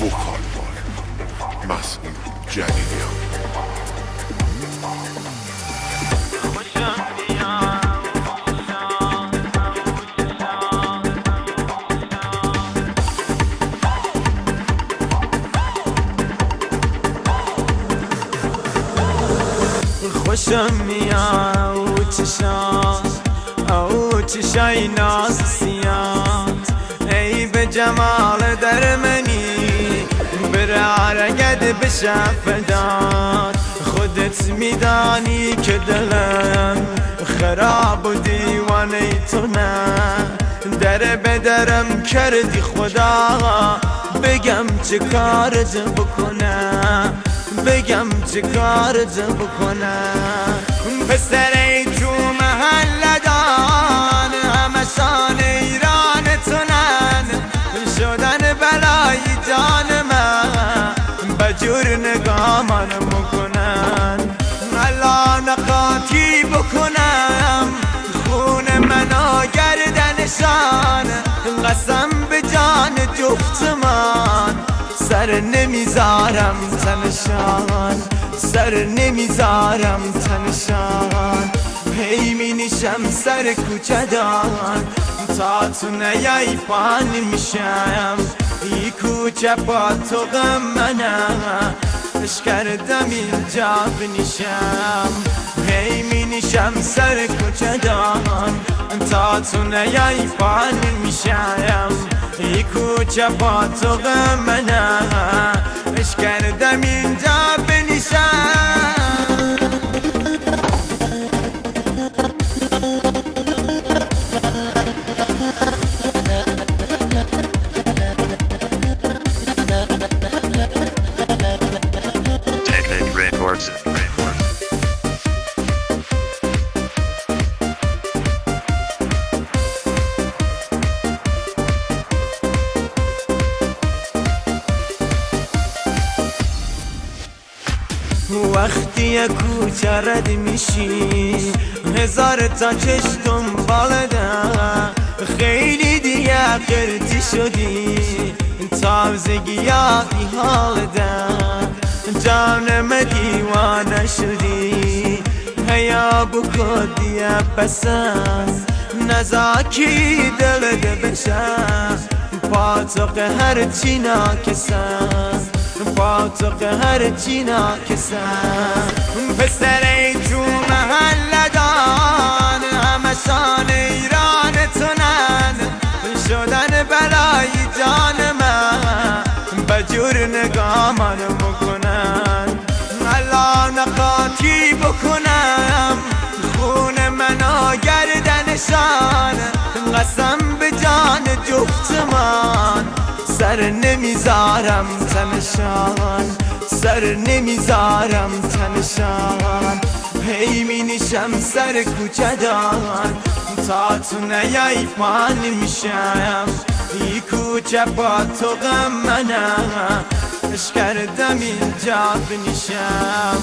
وکال مسئول جلیلیان. خوشم میاد او چشای ناز سیاد، ای به جمال در منی برارگد بشه فداد. خودت میدانی که دلم خراب و دیوانه تو نه، در بدرم کردی خدا، بگم چه کارت بکنم، بگم چه کارت بکنم. پسر تو محله دان همشان ایران تونن، شدن بلای جان من بجور نگامان میکنن. الان قاطی بکنم خون منو گردنشان، قسم به جان جفتمان سر نمیذارم تنشان، سر نمیذارم تنشان. هی می نشم سر کوچه دان تا تو نیای پان میشم، ای کوچه با تو غم منم اش کردم اینجا بنشم. هی می نشم سر کوچه دان تا تو نیای پان میشم، ای کوچه با تو غم منم اش کردم اینجا بنشم. وقتی کوچه رد میشی هزار تا چشم دنبالت، خیلی دیگه قرتی شدی تازگی ها بی حالت، جانم دیوانه شدی هیا بکن دیگه پسند نزاکی دلت بشم، پاتق هر چی ناکسم، پاتق هر چی ناکسم. پسر تو محله دان همشان ایران تونن، شدن بلای جان من بجور نگامان میکنن. الان قاطی بکنم خون منو گردنشان، قسم به جان جفتمان سر نمیذارم تنشان، سر نمیذارم تنشان. هی می نشم سر کوچه دان تا تو نیای پان میشم، ای کوچه با تو غم منم اش کردم اینجا بنشم.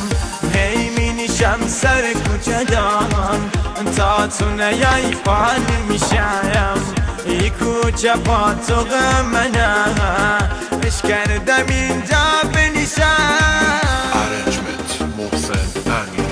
هی می نشم سر کوچه دان تا تو نیای پان میشم، ای کوچه با تو غم منم اش کردم اینجا بنشم. ارنجمنت محسن امیری.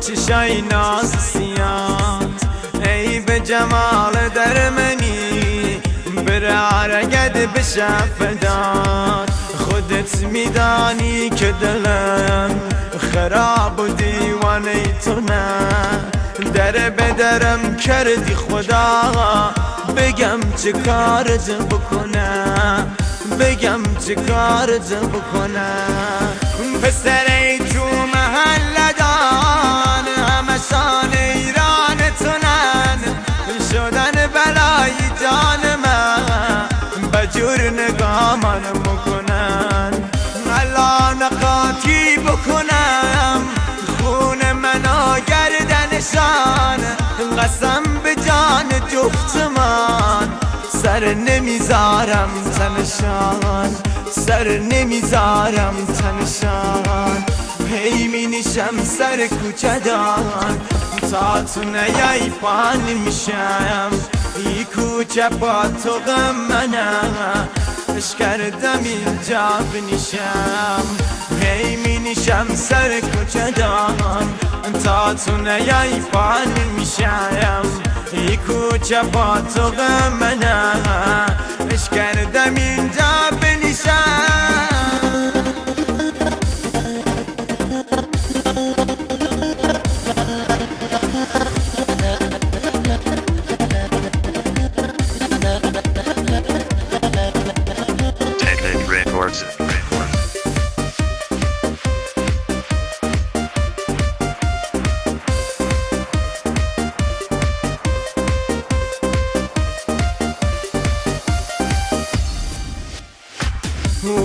چشای ناز سیاد، ای به جمال در منی برارگد بشه فداد. خودت میدانی که دلم خراب و دیوانه تو نه، در بدرم کردی خدا، بگم چه کارت بکنم، بگم چه کارت بکنم. پسر تو محله دان همشان ایران تونن، شدن بلای جان من بجور نگامان مکنن. الان قاطی بکنم خون منو گردنشان، قسم به جان جفتمان سر نمیذارم تنشان، سر نمیذارم تنشان. هی می نشم سر کوچه دان تا تو نیای پان میشم، ای کوچه با تو غم منم اش کردم اینجا بنشم. هی می نشم سر کوچه دان تا تو نیای پان میشم، ای کوچه با تو غم منم اش کردم اینجا بنشم.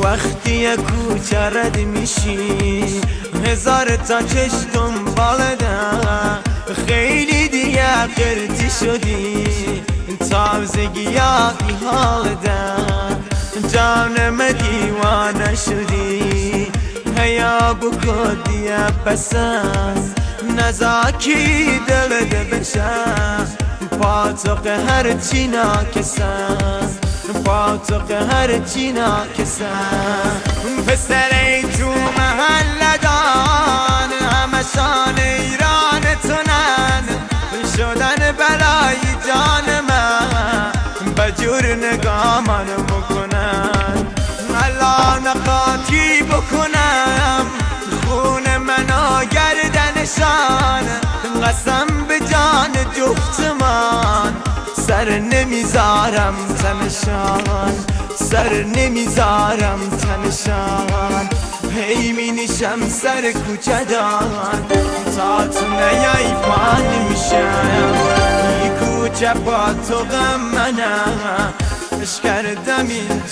وقتی کوچه رد میشی هزار تا چش دنبالدم، خیلی دیگه قرتی شدی تازگی ها بی حالدم، جانم دیوانه شدی هیا بکن دیگه پسند نزاکی دلت بشم، پاتوق هر چی ناکسم، پاتوق هر چی ناکسم. پسر تو محله دان همشان ایران تونن، شدن بلای جان من بجور نگامان مکنن. الان قاطی بکنم خون منو گردنشان، قسم به جان جفتمان سر نمیذارم تنشان، سر نمیذارم تنشان. هی می نشم سر کوچه دان تا تو نیای پان میشم، ای کوچه با تو غم منم اش کردم این